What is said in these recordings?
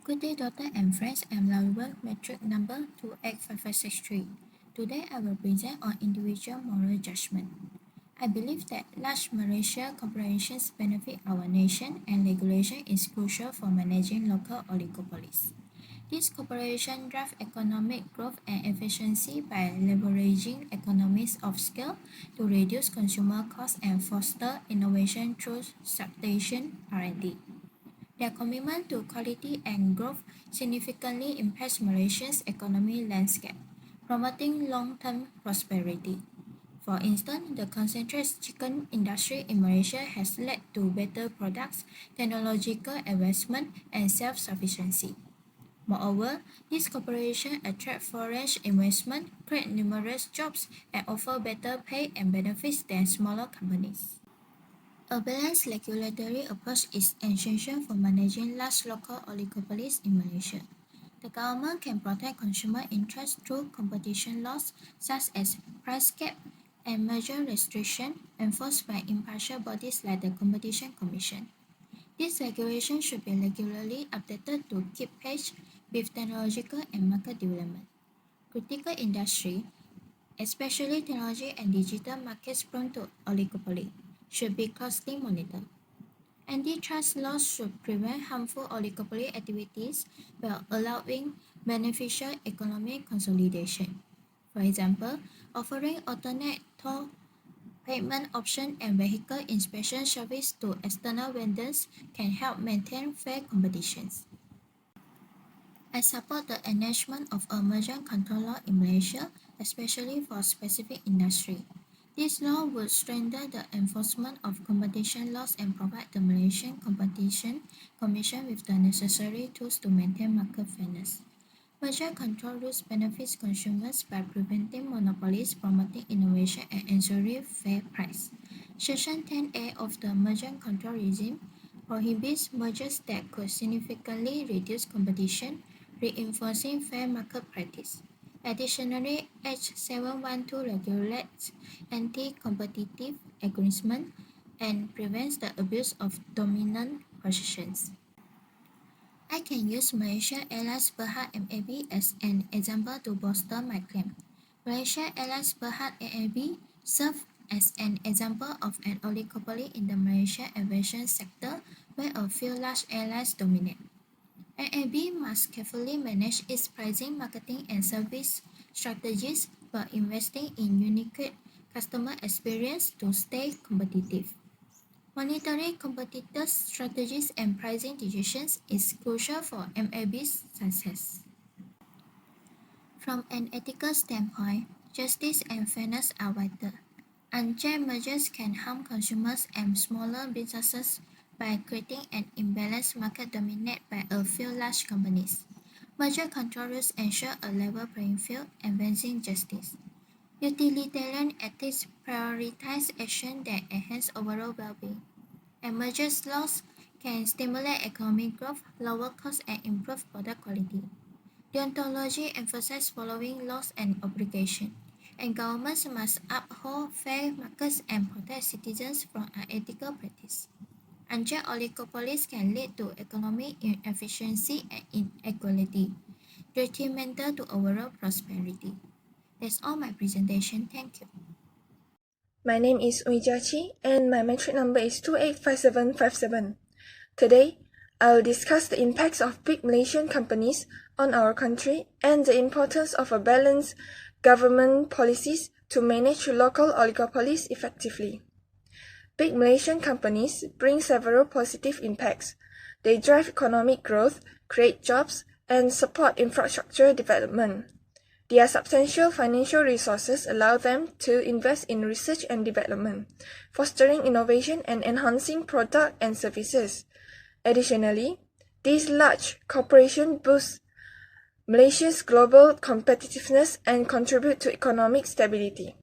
Good day, doctor and friends. I'm Laurel, metric number 285563. Today, I will present on individual moral judgment. I believe that large Malaysia corporations benefit our nation, and regulation is crucial for managing local oligopolies. These corporations drive economic growth and efficiency by leveraging economies of scale to reduce consumer costs and foster innovation through substantial R&D. Their commitment to quality and growth significantly impacts Malaysia's economic landscape, promoting long-term prosperity. For instance, the concentrated chicken industry in Malaysia has led to better products, technological advancement, and self-sufficiency. Moreover, these corporations attract foreign investment, create numerous jobs, and offer better pay and benefits than smaller companies. A balanced regulatory approach is essential for managing large local oligopolies in Malaysia. The government can protect consumer interests through competition laws such as price cap and merger restriction enforced by impartial bodies like the Competition Commission. These regulations should be regularly updated to keep pace with technological and market development. Critical industry, especially technology and digital markets prone to oligopoly, should be closely monitored. Antitrust laws should prevent harmful oligopoly activities while allowing beneficial economic consolidation. For example, offering alternate toll payment options and vehicle inspection service to external vendors can help maintain fair competitions. I support the enactment of a merger control law in Malaysia, especially for specific industry. This law would strengthen the enforcement of competition laws and provide the Malaysian Competition Commission with the necessary tools to maintain market fairness. Merger control rules benefits consumers by preventing monopolies, promoting innovation, and ensuring fair price. Section 10A of the merger control regime prohibits mergers that could significantly reduce competition, reinforcing fair market practice. Additionally, H712 regulates anti-competitive agreements and prevents the abuse of dominant positions. I can use Malaysia Airlines Berhad MAB as an example to bolster my claim. Malaysia Airlines Berhad MAB serves as an example of an oligopoly in the Malaysian aviation sector where a few large airlines dominate. MAB must carefully manage its pricing, marketing, and service strategies while investing in unique customer experience to stay competitive. Monitoring competitors' strategies and pricing decisions is crucial for MAB's success. From an ethical standpoint, justice and fairness are vital. Unchecked mergers can harm consumers and smaller businesses by creating an imbalanced market dominated by a few large companies. Merger control rules ensure a level playing field, advancing justice. Utilitarian ethics prioritize actions that enhance overall well-being. And mergers laws can stimulate economic growth, lower costs, and improve product quality. Deontology emphasizes following laws and obligations, and governments must uphold fair markets and protect citizens from unethical practice. Unchecked oligopolies can lead to economic inefficiency and inequality, detrimental to overall prosperity. That's all my presentation. Thank you. My name is Chee, and my metric number is 285757. Today, I will discuss the impacts of big Malaysian companies on our country and the importance of a balanced government policies to manage local oligopolies effectively. Big Malaysian companies bring several positive impacts. They drive economic growth, create jobs, and support infrastructure development. Their substantial financial resources allow them to invest in research and development, fostering innovation and enhancing products and services. Additionally, these large corporations boost Malaysia's global competitiveness and contribute to economic stability.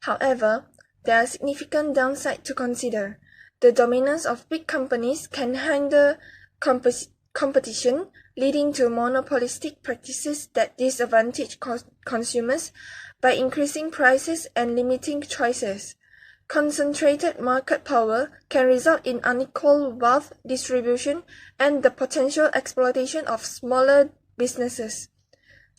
However, there are significant downsides to consider. The dominance of big companies can hinder competition, leading to monopolistic practices that disadvantage consumers by increasing prices and limiting choices. Concentrated market power can result in unequal wealth distribution and the potential exploitation of smaller businesses.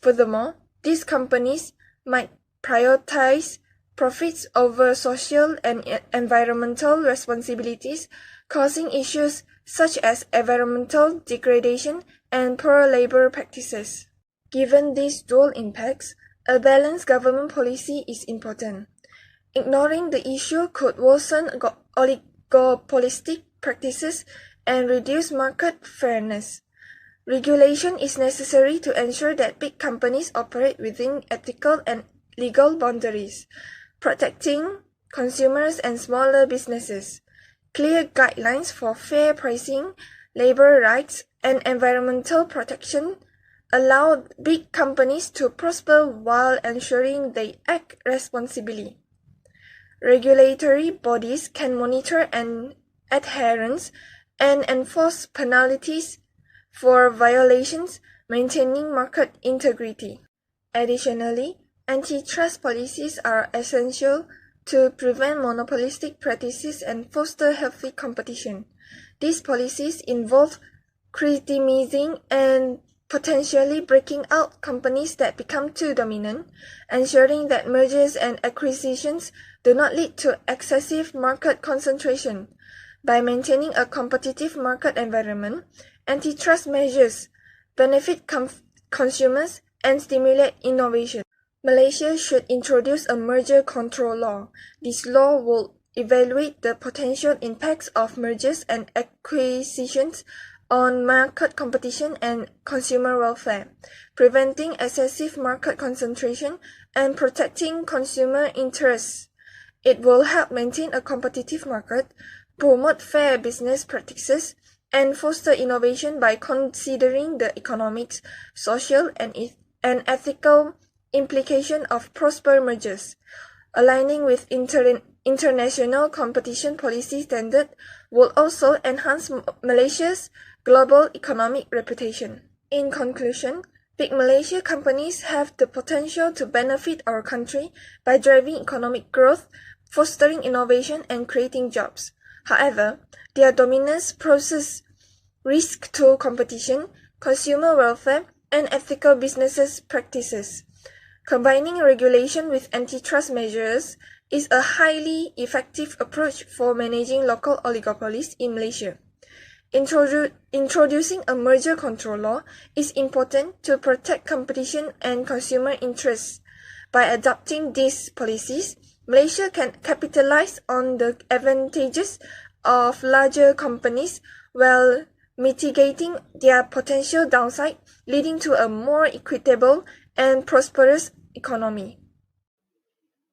Furthermore, these companies might prioritize profits over social and environmental responsibilities, causing issues such as environmental degradation and poor labor practices. Given these dual impacts, a balanced government policy is important. Ignoring the issue could worsen oligopolistic practices and reduce market fairness. Regulation is necessary to ensure that big companies operate within ethical and legal boundaries, protecting consumers and smaller businesses. Clear guidelines for fair pricing, labor rights, and environmental protection allow big companies to prosper while ensuring they act responsibly. Regulatory bodies can monitor adherence and enforce penalties for violations, maintaining market integrity. Additionally, antitrust policies are essential to prevent monopolistic practices and foster healthy competition. These policies involve criticizing and potentially breaking out companies that become too dominant, ensuring that mergers and acquisitions do not lead to excessive market concentration. By maintaining a competitive market environment, antitrust measures benefit consumers and stimulate innovation. Malaysia should introduce a merger control law. This law will evaluate the potential impacts of mergers and acquisitions on market competition and consumer welfare, preventing excessive market concentration and protecting consumer interests. It will help maintain a competitive market, promote fair business practices, and foster innovation by considering the economic, social, and ethical implication of prosperous mergers. Aligning with international competition policy standards will also enhance Malaysia's global economic reputation. In conclusion, big Malaysia companies have the potential to benefit our country by driving economic growth, fostering innovation, and creating jobs. However, their dominance poses risk to competition, consumer welfare, and ethical business practices. Combining regulation with antitrust measures is a highly effective approach for managing local oligopolies in Malaysia. Introducing a merger control law is important to protect competition and consumer interests. By adopting these policies, Malaysia can capitalize on the advantages of larger companies while mitigating their potential downside, leading to a more equitable and prosperous economy.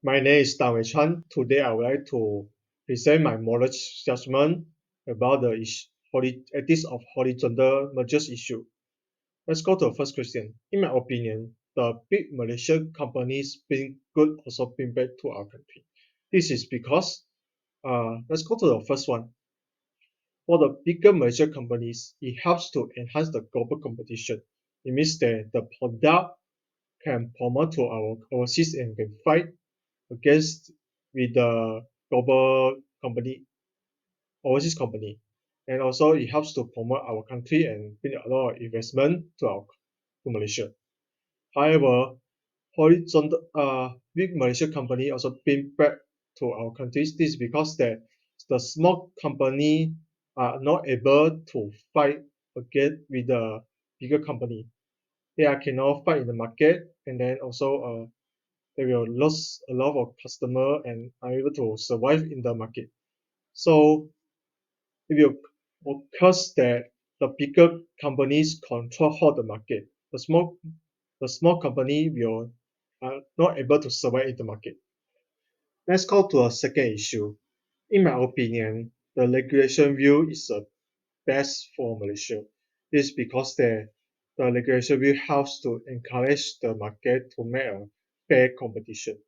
My name is CHUAN. Today I would like to present my moral judgment about the ethics of horizontal mergers issue. Let's go to the first question. In my opinion, the big Malaysian companies being good also bring bad to our country. This is because, let's go to the first one. For the bigger Malaysian companies, it helps to enhance the global competition. It means that the product can promote to our overseas and can fight against with the global company, overseas company. And also it helps to promote our country and bring a lot of investment to Malaysia. However, big Malaysian company also bring back to our countries. This is because that the small company are not able to fight against with the bigger company. They cannot fight in the market, and then also they will lose a lot of customer and are able to survive in the market. So it will cause that the bigger companies control how the market. The small company will not able to survive in the market. Let's go to a second issue. In my opinion, the regulation view is the best for Malaysia. This is because the regulation view helps to encourage the market to make a fair competition.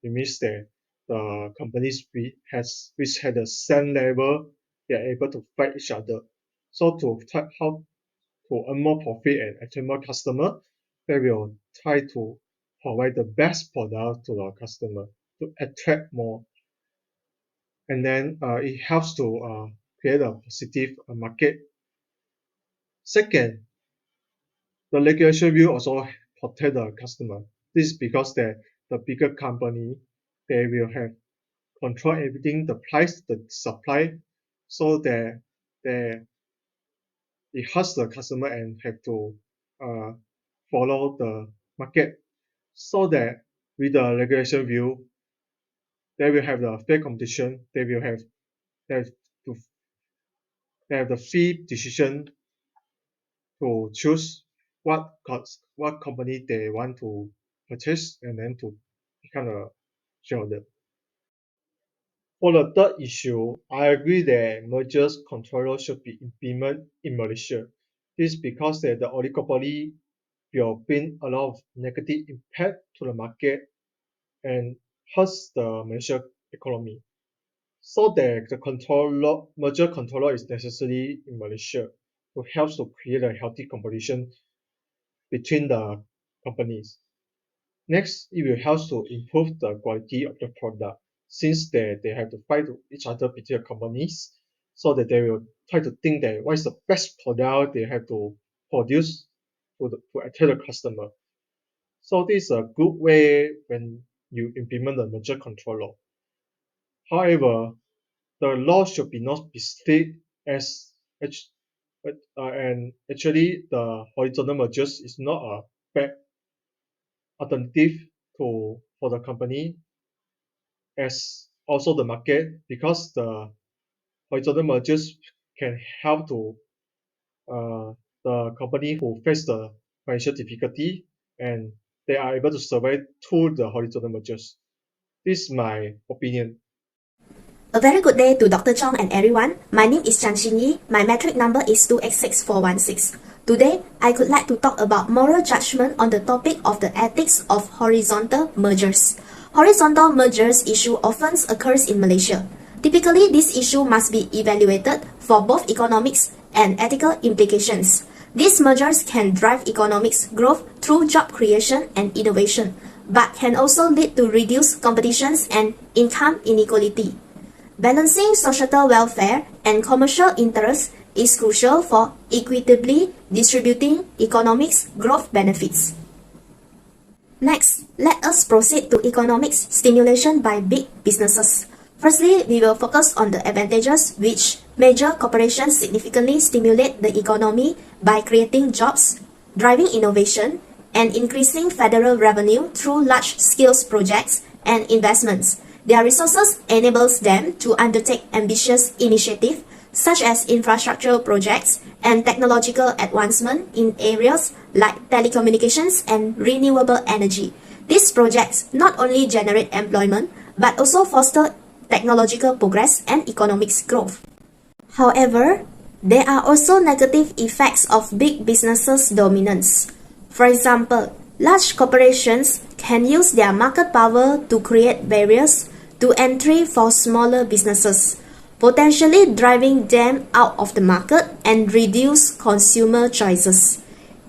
It means that the companies which had the same level, they are able to fight each other. So to try how to earn more profit and attract more customer, they will try to provide the best product to our customer to attract more. and then it helps to create a positive market. Second, the regulation will also protect the customer. This is because the bigger company, they will have control everything, the price, the supply, so that they it hurts the customer and have to uh, follow the market, so that with the regulation view, they will have the fair competition. They have to they have the free decision to choose what company they want to purchase and then to become a shareholder. For the third issue, I agree that mergers control should be implemented in Malaysia. This is because that the oligopoly will bring a lot of negative impact to the market and hurts the Malaysia economy. So that the merger controller is necessary in Malaysia to help to create a healthy competition between the companies. Next, it will help to improve the quality of the product since they have to fight each other between companies, so that they will try to think that what is the best product they have to produce to attract the customer. So this is a good way when you implement the merger control law. However, the law should be not be strict as and actually the horizontal mergers is not a bad alternative for the company as also the market, because the horizontal mergers can help to uh, the company who face the financial difficulty, and they are able to survive through the horizontal mergers. This is my opinion. A very good day to Dr. Chong and everyone. My name is Yee. My metric number is 2x6416. Today, I would like to talk about moral judgment on the topic of the ethics of horizontal mergers. Horizontal mergers issue often occurs in Malaysia. Typically, this issue must be evaluated for both economics and ethical implications. These mergers can drive economics growth through job creation and innovation, but can also lead to reduced competitions and income inequality. Balancing societal welfare and commercial interests is crucial for equitably distributing economics growth benefits. Next, let us proceed to economics stimulation by big businesses. Firstly, we will focus on the advantages which major corporations significantly stimulate the economy by creating jobs, driving innovation, and increasing federal revenue through large-scale projects and investments. Their resources enables them to undertake ambitious initiatives such as infrastructure projects and technological advancement in areas like telecommunications and renewable energy. These projects not only generate employment but also foster technological progress and economic growth. However, there are also negative effects of big businesses' dominance. For example, large corporations can use their market power to create barriers to entry for smaller businesses, potentially driving them out of the market and reduce consumer choices.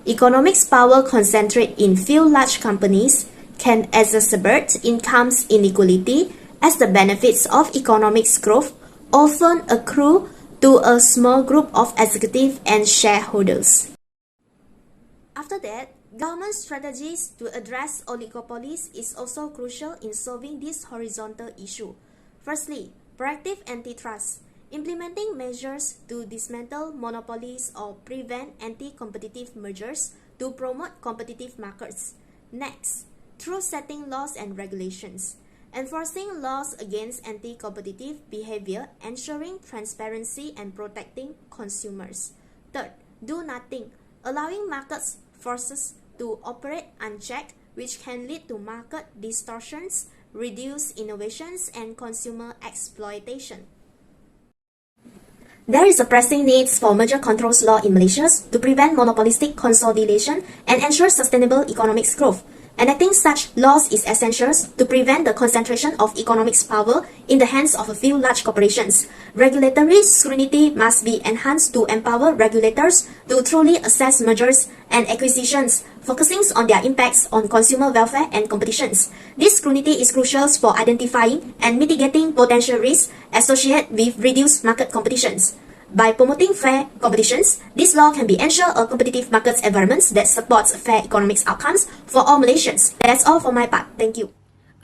Economics power concentrated in few large companies can exacerbate income inequality as the benefits of economics growth often accrue to a small group of executives and shareholders. After that, government strategies to address oligopolies is also crucial in solving this horizontal issue. Firstly, proactive antitrust, implementing measures to dismantle monopolies or prevent anti-competitive mergers to promote competitive markets. Next, through setting laws and regulations, enforcing laws against anti-competitive behavior, ensuring transparency and protecting consumers. Third, do nothing, allowing markets forces to operate unchecked, which can lead to market distortions, reduced innovations, and consumer exploitation. There is a pressing need for merger controls law in Malaysia to prevent monopolistic consolidation and ensure sustainable economic growth. Enacting such laws is essential to prevent the concentration of economic power in the hands of a few large corporations. Regulatory scrutiny must be enhanced to empower regulators to truly assess mergers and acquisitions, focusing on their impacts on consumer welfare and competitions. This scrutiny is crucial for identifying and mitigating potential risks associated with reduced market competitions. By promoting fair competitions, this law can be ensure a competitive market environment that supports fair economic outcomes for all Malaysians. That's all for my part. Thank you.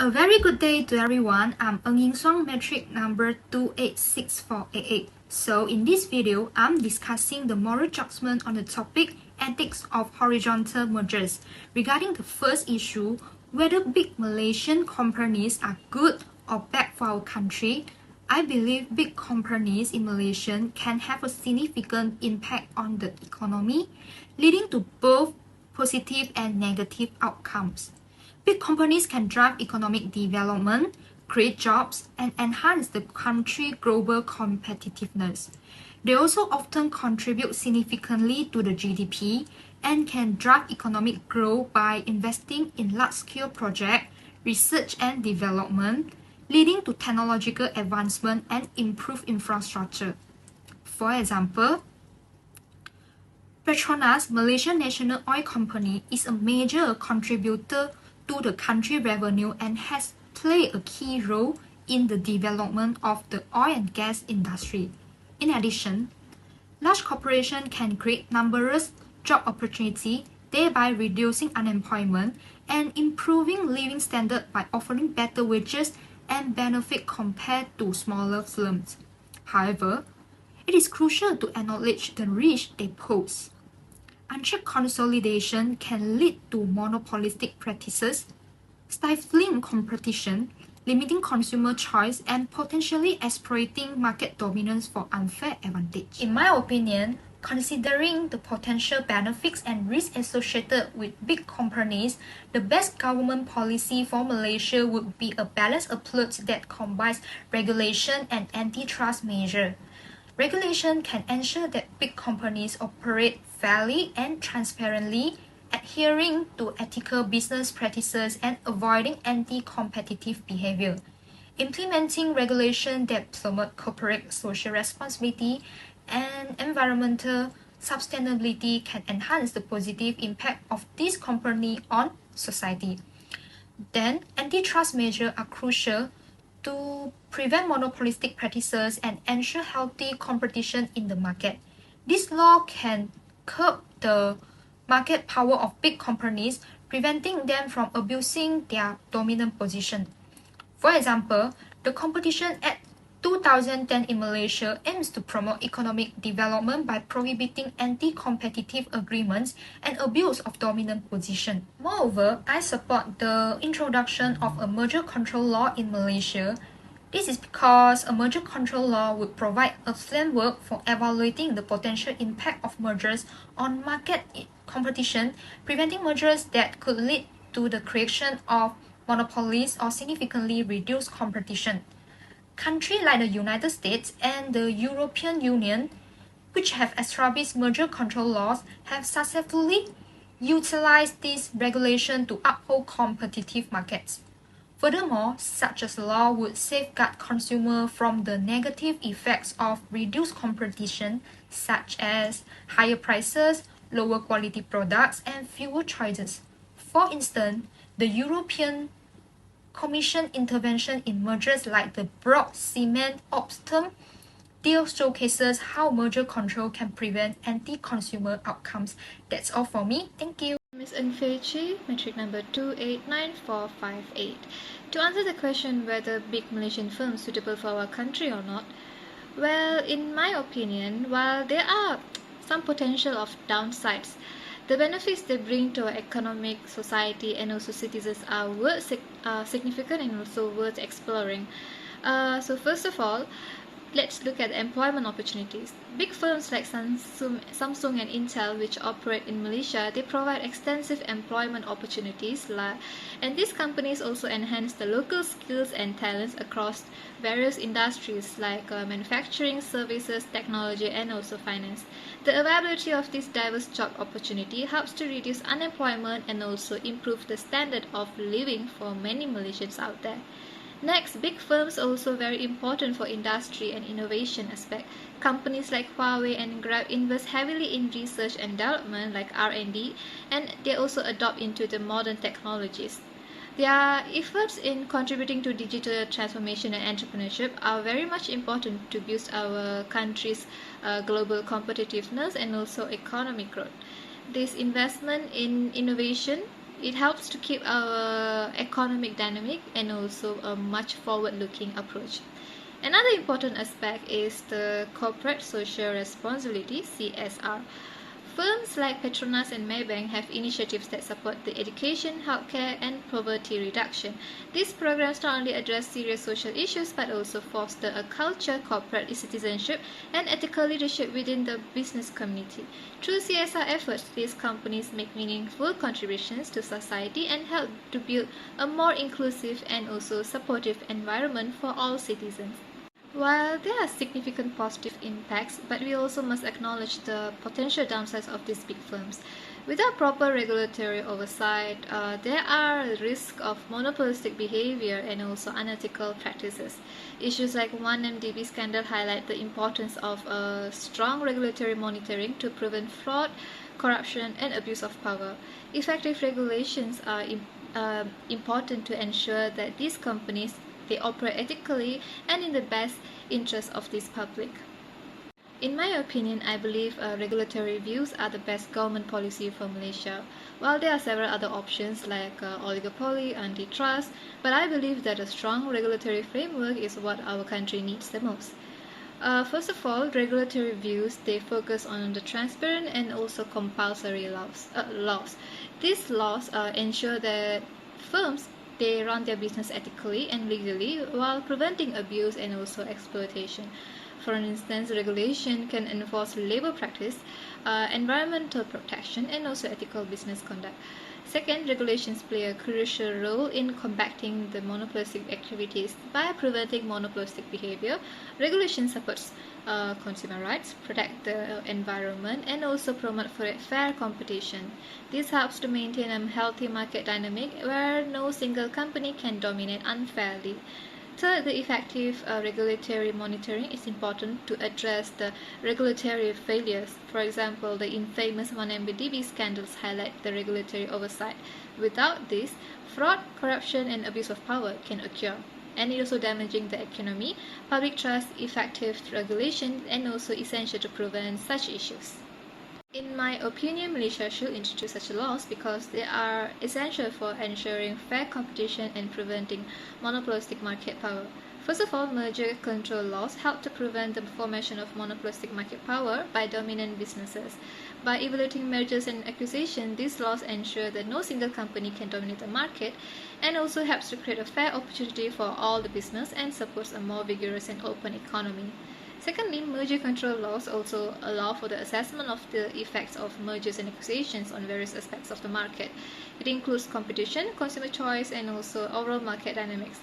A very good day to everyone. I'm Ng Ying Song, metric number 286488. So in this video, I'm discussing the moral judgment on the topic ethics of horizontal mergers. Regarding the first issue, whether big Malaysian companies are good or bad for our country, I believe big companies in Malaysia can have a significant impact on the economy, leading to both positive and negative outcomes. Big companies can drive economic development, create jobs, and enhance the country's global competitiveness. They also often contribute significantly to the GDP and can drive economic growth by investing in large-scale projects, research and development, leading to technological advancement and improved infrastructure. For example, Petronas, Malaysian National Oil Company, is a major contributor to the country revenue and has played a key role in the development of the oil and gas industry. In addition, large corporations can create numerous job opportunities, thereby reducing unemployment and improving living standards by offering better wages and benefit compared to smaller firms. However, it is crucial to acknowledge the risk they pose. Unchecked consolidation can lead to monopolistic practices, stifling competition, limiting consumer choice, and potentially exploiting market dominance for unfair advantage. In my opinion, considering the potential benefits and risks associated with big companies, the best government policy for Malaysia would be a balanced approach that combines regulation and antitrust measures. Regulation can ensure that big companies operate fairly and transparently, adhering to ethical business practices and avoiding anti-competitive behavior. Implementing regulation that promote corporate social responsibility and environmental sustainability can enhance the positive impact of this company on society. Then, antitrust measures are crucial to prevent monopolistic practices and ensure healthy competition in the market. This law can curb the market power of big companies, preventing them from abusing their dominant position. For example, the Competition Act 2010 in Malaysia aims to promote economic development by prohibiting anti-competitive agreements and abuse of dominant position. Moreover, I support the introduction of a merger control law in Malaysia. This is because a merger control law would provide a framework for evaluating the potential impact of mergers on market competition, preventing mergers that could lead to the creation of monopolies or significantly reduce competition. Countries like the United States and the European Union, which have established merger control laws, have successfully utilized this regulation to uphold competitive markets. Furthermore, such a law would safeguard consumers from the negative effects of reduced competition, such as higher prices, lower quality products, and fewer choices. For instance, the European Commission intervention in mergers like the broad cement Optum deal showcases how merger control can prevent anti-consumer outcomes. That's all for me. Thank you. Ms. Chee, metric number 289458. To answer the question whether big Malaysian firms suitable for our country or not, well, in my opinion, while there are some potential of downsides, the benefits they bring to our economic, society, and also citizens are significant and also worth exploring. So first of all, let's look at employment opportunities. Big firms like Samsung and Intel, which operate in Malaysia, they provide extensive employment opportunities, and these companies also enhance the local skills and talents across various industries like manufacturing, services, technology, and also finance. The availability of this diverse job opportunity helps to reduce unemployment and also improve the standard of living for many Malaysians out there. Next, big firms are also very important for industry and innovation aspect. Companies like Huawei and Grab invest heavily in research and development like R&D, and they also adopt into the modern technologies. Their efforts in contributing to digital transformation and entrepreneurship are very much important to boost our country's global competitiveness and also economic growth. This investment in innovation, it helps to keep our economic dynamic and also a much forward-looking approach. Another important aspect is the corporate social responsibility, CSR. Firms like Petronas and Maybank have initiatives that support the education, healthcare, and poverty reduction. These programs not only address serious social issues but also foster a culture, corporate citizenship, and ethical leadership within the business community. Through CSR efforts, these companies make meaningful contributions to society and help to build a more inclusive and also supportive environment for all citizens. While there are significant positive impacts, but we also must acknowledge the potential downsides of these big firms. Without proper regulatory oversight, there are risks of monopolistic behavior and also unethical practices. Issues like 1MDB scandal highlight the importance of strong regulatory monitoring to prevent fraud, corruption, and abuse of power. Effective regulations are important to ensure that these companies they operate ethically and in the best interest of this public. In my opinion, I believe regulatory reviews are the best government policy for Malaysia. While there are several other options like oligopoly, antitrust, but I believe that a strong regulatory framework is what our country needs the most. First of all, regulatory reviews, they focus on the transparent and also compulsory laws. These laws ensure that firms they run their business ethically and legally while preventing abuse and also exploitation. For instance, regulation can enforce labor practice, environmental protection, and also ethical business conduct. Second, regulations play a crucial role in combating the monopolistic activities by preventing monopolistic behavior. Regulation supports consumer rights, protect the environment, and also promote fair competition. This helps to maintain a healthy market dynamic where no single company can dominate unfairly. Third, the effective regulatory monitoring is important to address the regulatory failures. For example, the infamous 1MDB scandals highlight the regulatory oversight. Without this, fraud, corruption, and abuse of power can occur, and it also damaging the economy, public trust, effective regulation, and also essential to prevent such issues. In my opinion, Malaysia should introduce such laws because they are essential for ensuring fair competition and preventing monopolistic market power. First of all, merger control laws help to prevent the formation of monopolistic market power by dominant businesses. By evaluating mergers and acquisitions, these laws ensure that no single company can dominate the market and also helps to create a fair opportunity for all the business and supports a more vigorous and open economy. Secondly, merger control laws also allow for the assessment of the effects of mergers and acquisitions on various aspects of the market. It includes competition, consumer choice, and also overall market dynamics.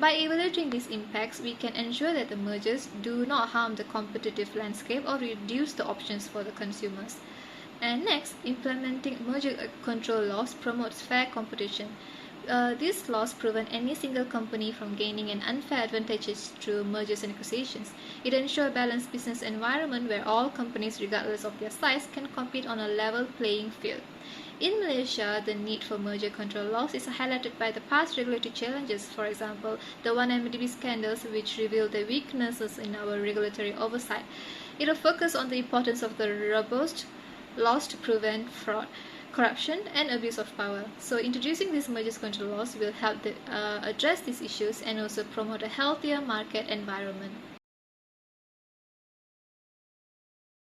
By evaluating these impacts, we can ensure that the mergers do not harm the competitive landscape or reduce the options for the consumers. And next, implementing merger control laws promotes fair competition. These laws prevent any single company from gaining an unfair advantages through mergers and acquisitions. It ensures a balanced business environment where all companies, regardless of their size, can compete on a level playing field. In Malaysia, the need for merger control laws is highlighted by the past regulatory challenges, for example, the 1MDB scandals, which reveal the weaknesses in our regulatory oversight. It will focus on the importance of the robust laws to prevent fraud, corruption, and abuse of power. So introducing these mergers control laws will help address these issues and also promote a healthier market environment.